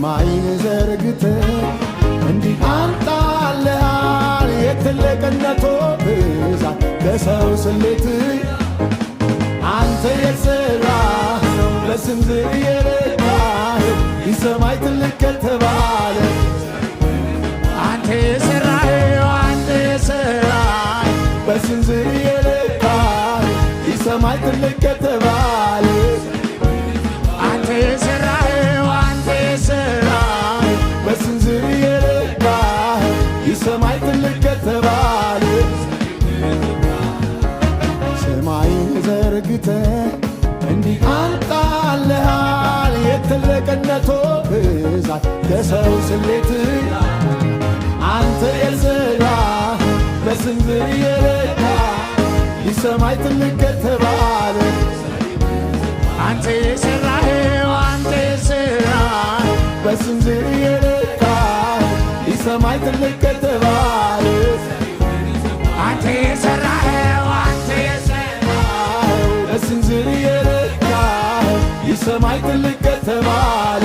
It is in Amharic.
ሰማይን ዘርግተህ እንዲህ አንጣለሃል የትልቅነቱ ብዛት ለሰው ስሌት አንተ የሠራህ በስንዝር የረዳህ የሰማይ ትልቅ ከተባለ አንተ የሠራኸው አንተ የሠራህ በስንዝር የረዳህ የሰማይ ትልቅ ከተባለ አንተ የሠራኸው አንተ የሠራህ በስንዝር የረዳህ የሰማይ ትልቅ ከተባለ ሰማይን ዘርግተህ እንዲህ አንጣለሃል የትልቅነቱ ብዛት ለሰው ስሌት አንተ የሠራህ በስንዝር የረዳህ የሰማይ ትልቅ ከተባለ አንተ የሠራኸው አንተ የሠራህ በስንዝር የረዳህ የሰማይ ትልቅ ከተባለ አንተ የሠራኸው አንተ የሠራህ በስንዝር የረዳህ የሰማይ ትልቅ ከተባለ